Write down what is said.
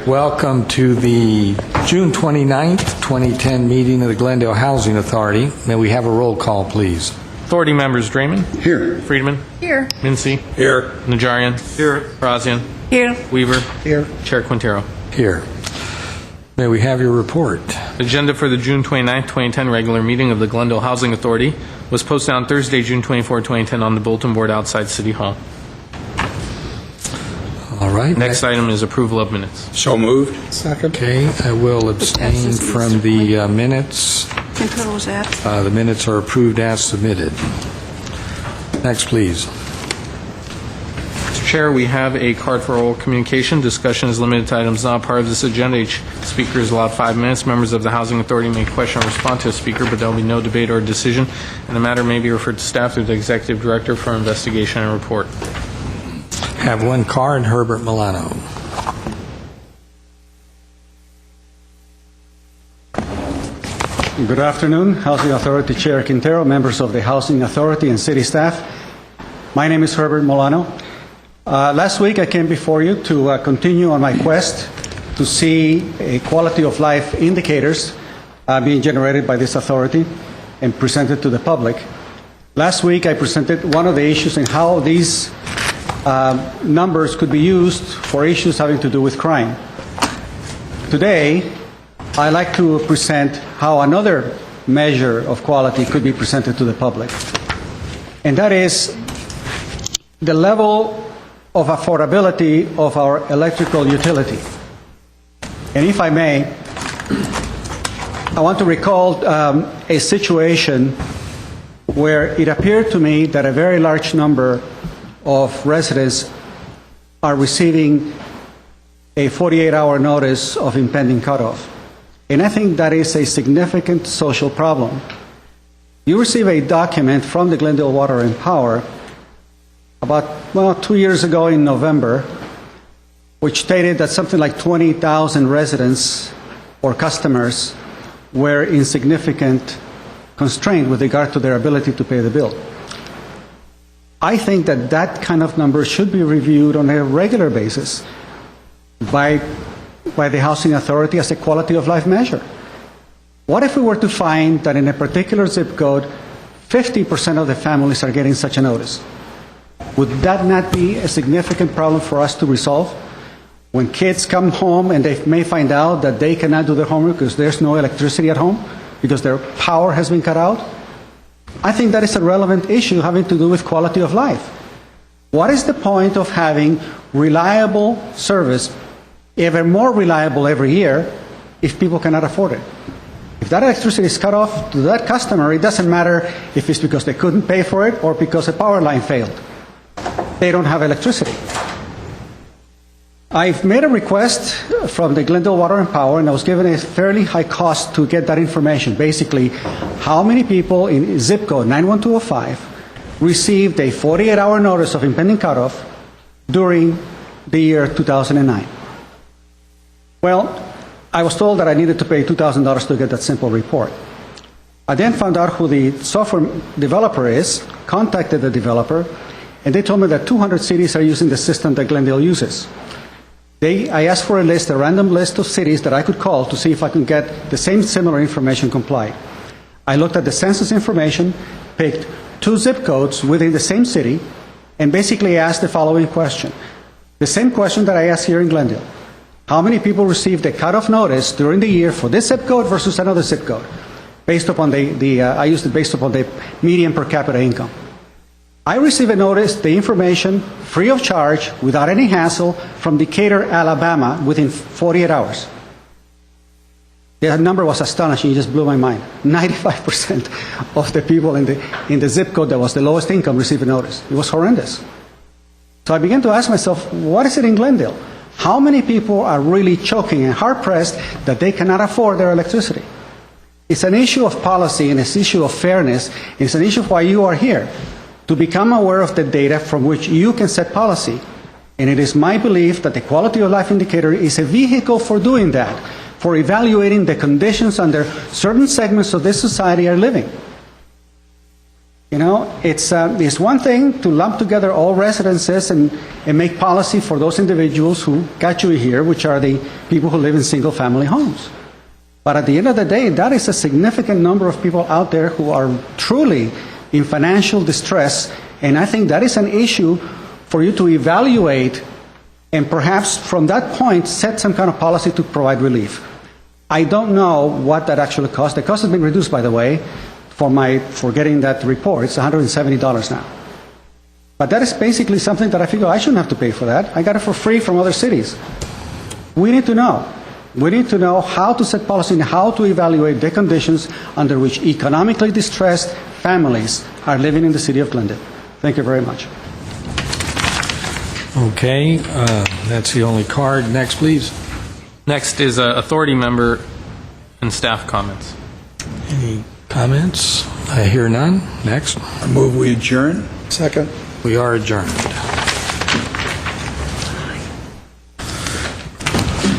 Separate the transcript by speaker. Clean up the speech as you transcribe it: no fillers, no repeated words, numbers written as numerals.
Speaker 1: Welcome to the June 29th, 2010 meeting of the Glendale Housing Authority. May we have a roll call, please?
Speaker 2: Authority members: Draymond.
Speaker 3: Here.
Speaker 2: Friedman.
Speaker 4: Here.
Speaker 2: Mincy.
Speaker 3: Here.
Speaker 2: Najarian.
Speaker 3: Here.
Speaker 2: Brazian.
Speaker 4: Here.
Speaker 2: Weaver.
Speaker 3: Here.
Speaker 2: Chair Quintero.
Speaker 1: Here. May we have your report?
Speaker 2: Agenda for the June 29th, 2010 regular meeting of the Glendale Housing Authority was posted on Thursday, June 24, 2010 on the bulletin board outside City Hall.
Speaker 1: All right.
Speaker 2: Next item is approval of minutes.
Speaker 3: So moved. Second.
Speaker 1: Okay, I will abstain from the minutes.
Speaker 4: Quintero was at.
Speaker 1: The minutes are approved as submitted. Next, please.
Speaker 2: Mr. Chair, we have a card for oral communication. Discussion is limited to items not part of this agenda. Each speaker is allowed 5 minutes. Members of the Housing Authority may question or respond to a speaker, but there will be no debate or decision, and the matter may be referred to staff through the Executive Director for investigation and report.
Speaker 1: Have one card, Herbert Milano.
Speaker 5: Good afternoon, Housing Authority Chair Quintero, members of the Housing Authority and city staff. My name is Herbert Milano. Last week I came before you to continue on my quest to see a quality of life indicators being generated by this authority and presented to the public. Last week I presented one of the issues and how these numbers could be used for issues having to do with crime. Today, I'd like to present how another measure of quality could be presented to the public, and that is the level of affordability of our electrical utility. And if I may, I want to recall a situation where it appeared to me that a very large number of residents are receiving a 48-hour notice of impending cutoff. And I think that is a significant social problem. You receive a document from the Glendale Water and Power about 2 years ago in November, which stated that something like 20,000 residents or customers were in significant constraint with regard to their ability to pay the bill. I think that that kind of number should be reviewed on a regular basis by the Housing Authority as a quality of life measure. What if we were to find that in a particular zip code, 50% of the families are getting such a notice? Would that not be a significant problem for us to resolve? When kids come home and they may find out that they cannot do their homework because there's no electricity at home, because their power has been cut out? I think that is a relevant issue having to do with quality of life. What is the point of having reliable service, even more reliable every year, if people cannot afford it? If that electricity is cut off to that customer, it doesn't matter if it's because they couldn't pay for it or because a power line failed. They don't have electricity. I've made a request from the Glendale Water and Power, and I was given a fairly high cost to get that information. Basically, how many people in zip code 91205 received a 48-hour notice of impending cutoff during the year 2009? Well, I was told that I needed to pay $2,000 to get that simple report. I then found out who the software developer is, contacted the developer, and they told me that 200 cities are using the system that Glendale uses. I asked for a list, a random list of cities that I could call to see if I could get the same similar information complied. I looked at the census information, picked 2 zip codes within the same city, and basically asked the following question. The same question that I asked here in Glendale. How many people received a cutoff notice during the year for this zip code versus another zip code? Based upon I used it based upon the median per capita income. I received a notice, the information, free of charge, without any hassle, from Decatur, Alabama, within 48 hours. The number was astonishing. It just blew my mind. 95% of the people in the zip code that was the lowest income received a notice. It was horrendous. So I began to ask myself, what is it in Glendale? How many people are really choking and hard-pressed that they cannot afford their electricity? It's an issue of policy, and it's an issue of fairness. It's an issue of why you are here, to become aware of the data from which you can set policy. And it is my belief that the quality of life indicator is a vehicle for doing that, for evaluating the conditions under certain segments of this society are living. You know, it's one thing to lump together all residences and make policy for those individuals who got you here, which are the people who live in single-family homes. But at the end of the day, that is a significant number of people out there who are truly in financial distress, and I think that is an issue for you to evaluate and perhaps from that point set some kind of policy to provide relief. I don't know what that actually costs. The cost has been reduced, by the way, for getting that report. It's $170 now. But that is basically something that I figure I shouldn't have to pay for that. I got it for free from other cities. We need to know. We need to know how to set policy and how to evaluate the conditions under which economically distressed families are living in the city of Glendale. Thank you very much.
Speaker 1: Okay, that's the only card. Next, please.
Speaker 2: Next is authority member and staff comments.
Speaker 1: Any comments? I hear none. Next.
Speaker 3: I move we adjourn.
Speaker 4: Second.
Speaker 1: We are adjourned.